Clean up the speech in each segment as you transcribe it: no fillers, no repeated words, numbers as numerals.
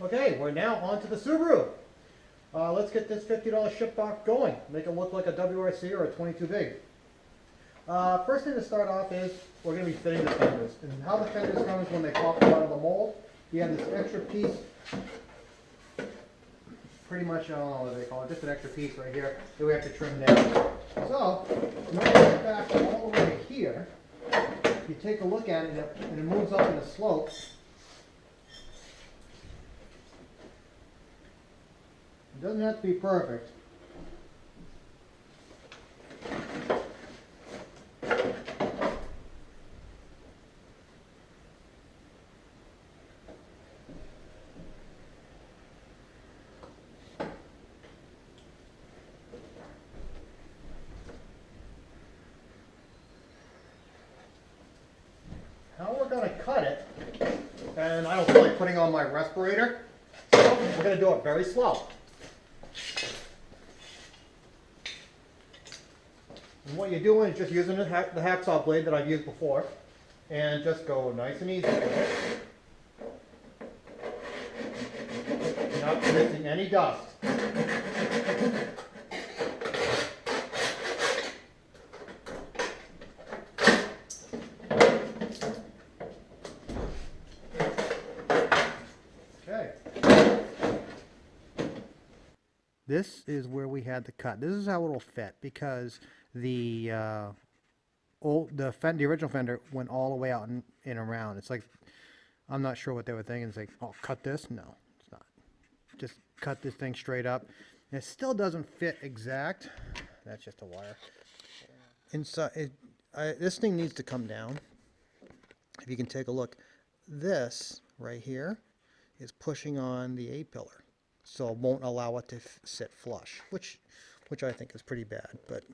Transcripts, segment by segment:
Okay, we're now on to the Subaru. Let's get this $50 ship box going. Make it look like a WRC or a 22 big. First thing to start off is we're going to be fitting the fenders. And how the fenders come is when they pop out of the mold, you have this extra piece, pretty much, I don't know what they call it, just an extra piece right here that we have to trim down. So, in order to get back all the way here, you take a look at it and it moves up in a slope. It doesn't have to be perfect. How we're going to cut it, and I don't feel like putting on my respirator, so we're going to do it very slow. And what you're doing is just using the hacksaw blade that I've used before, and just go nice and easy with it. Not missing any dust. Okay. This is where we had the cut. This is how it'll fit because the original fender went all the way out and around. It's like, I'm not sure what they were thinking. It's like, oh, cut this? No, it's not. Just cut this thing straight up. And it still doesn't fit exact. That's just a wire. Inside, this thing needs to come down. If you can take a look, this right here is pushing on the A-pillar, so it won't allow it to sit flush, which I think is pretty bad, but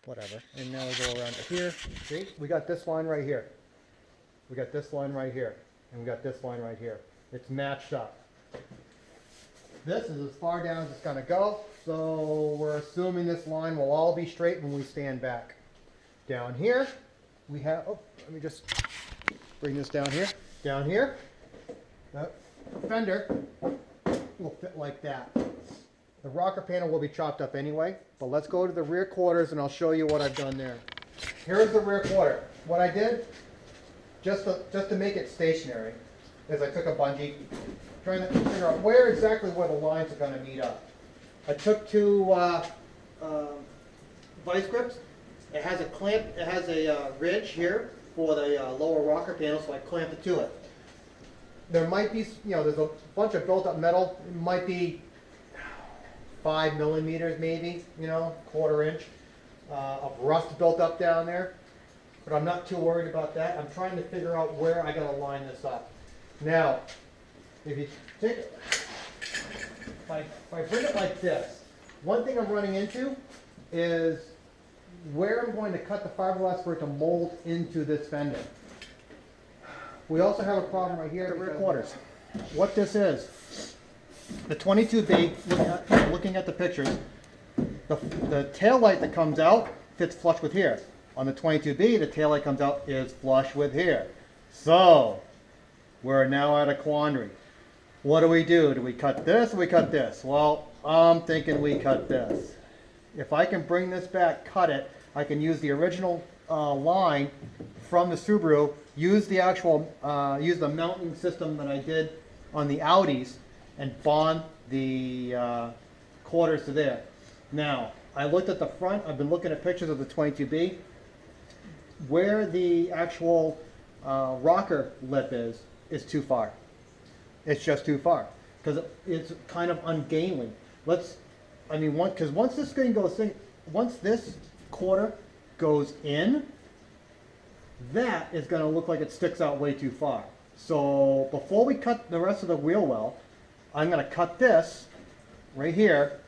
whatever. And now we go around to here. See, we got this line right here. We got this line right here, and we got this line right here. It's matched up. This is as far down as it's going to go, so we're assuming this line will all be straight when we stand back. Down here, we have, oh, let me just bring this down here. Down here, the fender will fit like that. The rocker panel will be chopped up anyway, but let's go to the rear quarters and I'll show you what I've done there. Here's the rear quarter. What I did, just to make it stationary, is I took a bungee, trying to figure out where the lines are going to meet up. I took two vice grips. It has a clamp, it has a ridge here for the lower rocker panel, so I clamped it to it. There might be, there's a bunch of built up metal. It might be 5 millimeters maybe, quarter inch of rust built up down there. But I'm not too worried about that. I'm trying to figure out where I gotta line this up. Now, if you take it, if I bring it like this, one thing I'm running into is where I'm going to cut the fiberglass for it to mold into this fender. We also have a problem right here, the rear quarters. What this is, the 22B, looking at the pictures, the tail light that comes out fits flush with here. On the 22B, the tail light comes out is flush with here. So, we're now at a quandary. What do? Do we cut this or we cut this? Well, I'm thinking we cut this. If I can bring this back, cut it, I can use the original line from the Subaru, use the actual, use the mounting system that I did on the Audis, and bond the quarters to there. Now, I looked at the front, I've been looking at pictures of the 22B. Where the actual rocker lip is too far. It's just too far, because it's kind of ungainly. Because once this thing goes in, once this quarter goes in, that is going to look like it sticks out way too far. So before we cut the rest of the wheel well, I'm going to cut this right here,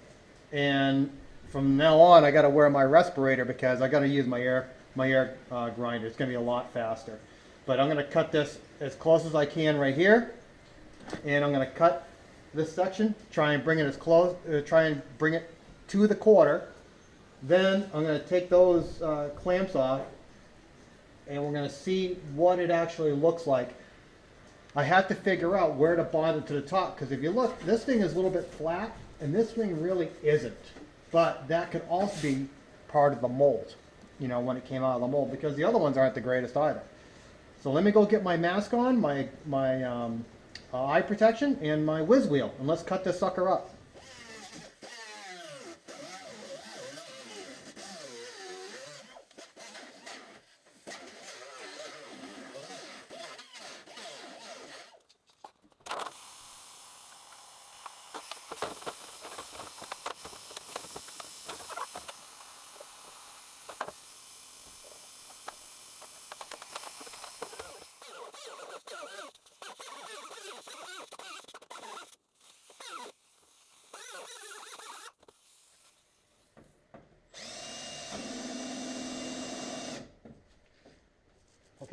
and from now on I got to wear my respirator because I got to use my air grinder. It's going to be a lot faster. But I'm going to cut this as close as I can right here, and I'm going to cut this section, try and bring it as close, try and bring it to the quarter. Then I'm going to take those clamps off, and we're going to see what it actually looks like I have to figure out where to bond it to the top, because if you look, this thing is a little bit flat, and this thing really isn't. But that could also be part of the mold, you know, when it came out of the mold, because the other ones aren't the greatest either. So let me go get my mask on, my eye protection, and my whiz wheel, and let's cut this sucker up.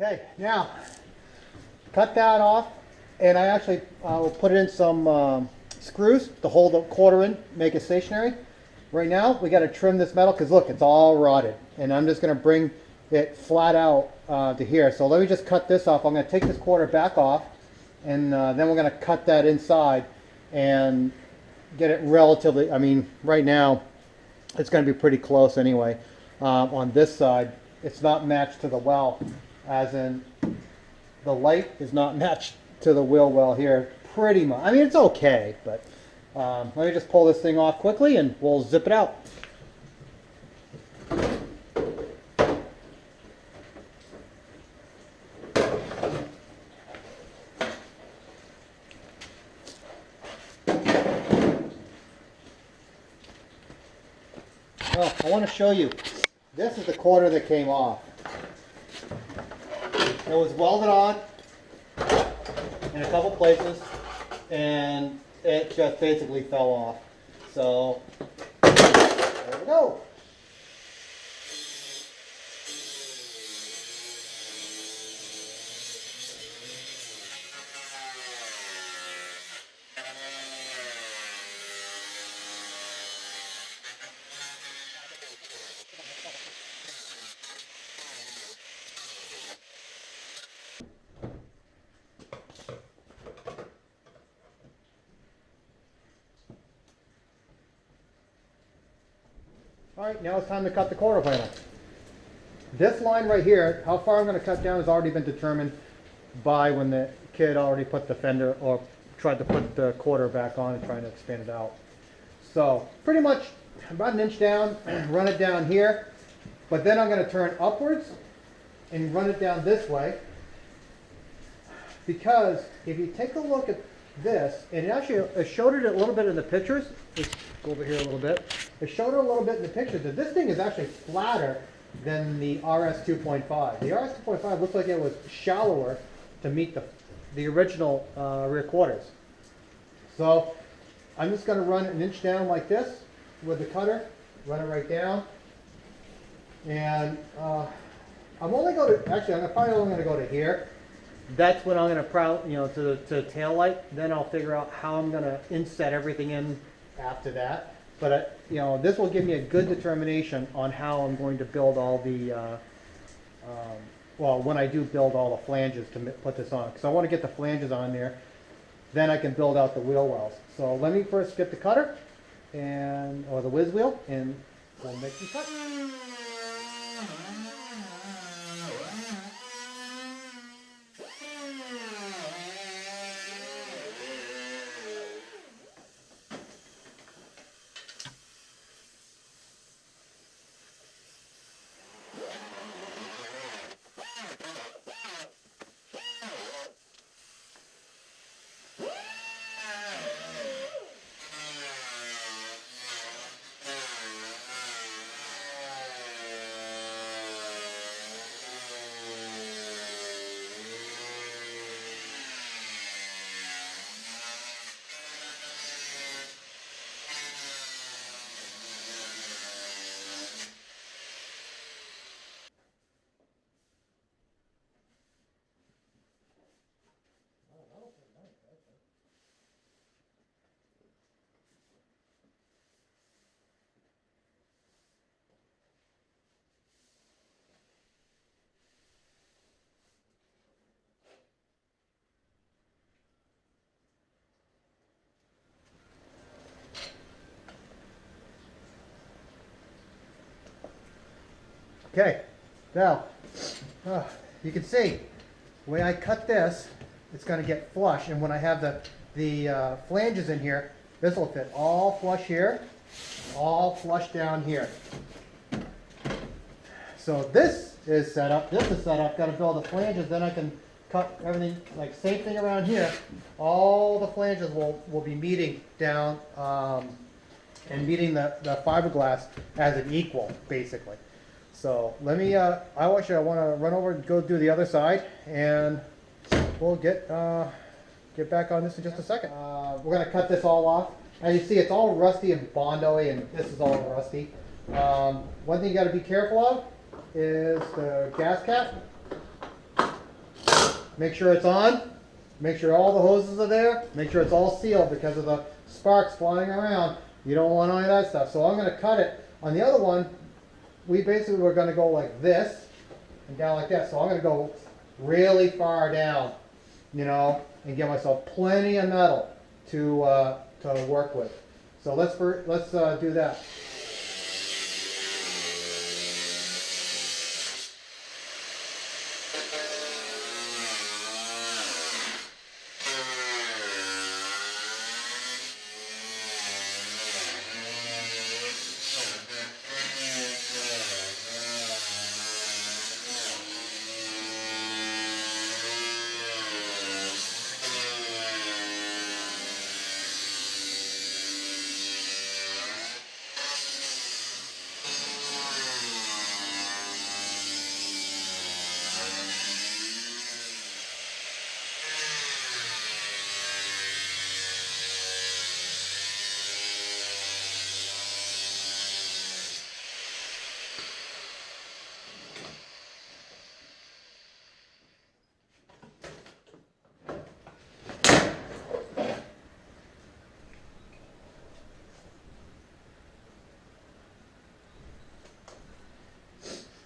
Okay, now cut that off, and I actually will put it in some screws to hold the quarter in, make it stationary. Right now, we got to trim this metal because look, it's all rotted, and I'm just going to bring it flat out to here. So let me just cut this off. I'm going to take this quarter back off, and then we're going to cut that inside and get it relatively. I mean, right now, it's going to be pretty close anyway. On this side, it's not matched to the well. As in, the light is not matched to the wheel well here, pretty much. I mean, it's okay, but let me just pull this thing off quickly and we'll zip it out. Well, I want to show you. This is the quarter that came off. It was welded on in a couple places, and it just basically fell off. So, there we go. All right, now it's time to cut the quarter panel. This line right here, how far I'm going to cut down has already been determined by when the kid already put the fender or tried to put the quarter back on and trying to expand it out. So pretty much about an inch down, run it down here, but then I'm going to turn upwards and run it down this way, because if you take a look at this, and it showed it a little bit in the pictures. Let's go over here a little bit. It showed it a little bit in the pictures that this thing is actually flatter than the RS 2.5. The RS 2.5 looks like it was shallower to meet the original rear quarters. So I'm just going to run an inch down like this with the cutter, run it right down, and I'm probably only going to go to here. That's when I'm going to to the tail light. Then I'll figure out how I'm going to inset everything in after that. But this will give me a good determination on how I'm going to build all the when I do build all the flanges to put this on, because I want to get the flanges on there. Then I can build out the wheel wells. So let me first get the cutter or the whiz wheel, and we'll make some cuts. Okay, now, you can see, the way I cut this, it's gonna get flush, and when I have the flanges in here, this will fit all flush here, all flush down here. So this is set up, gotta build the flanges, then I can cut everything, like same thing around here. All the flanges will be meeting down, and meeting the fiberglass as an equal, basically. So let me, I wanna run over and go do the other side, and we'll get back on this in just a second. We're gonna cut this all off. As you see, it's all rusty and Bondo-y, and this is all rusty. One thing you gotta be careful of is the gas cap. Make sure it's on. Make sure all the hoses are there. Make sure it's all sealed because of the sparks flying around. You don't want any of that stuff. So I'm gonna cut it. On the other one, we basically were gonna go like this and down like that. So I'm gonna go really far down, you know, and give myself plenty of metal to work with. So let's do that.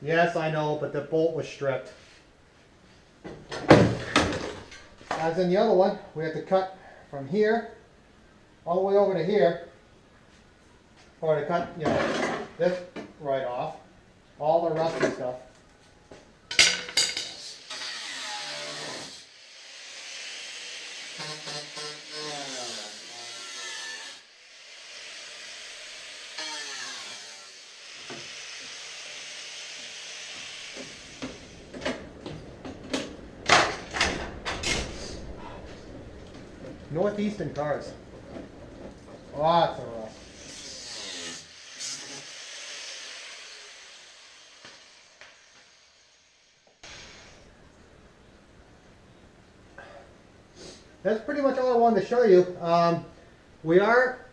Yes, I know, but the bolt was stripped. As in the other one, we have to cut from here all the way over to here, or to cut, you know, this right off, all the rusty stuff. Northeastern cars. Lots of rust. That's pretty much all I wanted to show you.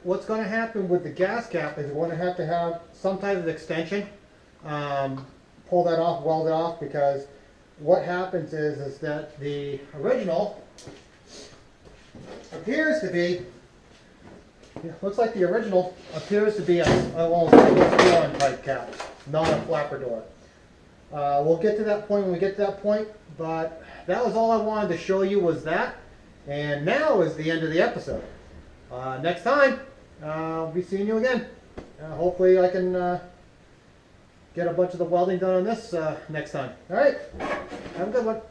What's going to happen with the gas cap is we're going to have some type of extension. Pull that off, weld it off, because what happens is that the original appears to be, looks like the original appears to be a single type cap, not a flapper door. We'll get to that point when we get to that point, but that was all I wanted to show you was that. And now is the end of the episode. Next time, I'll be seeing you again. Hopefully I can get a bunch of the welding done on this next time. Alright, have a good one.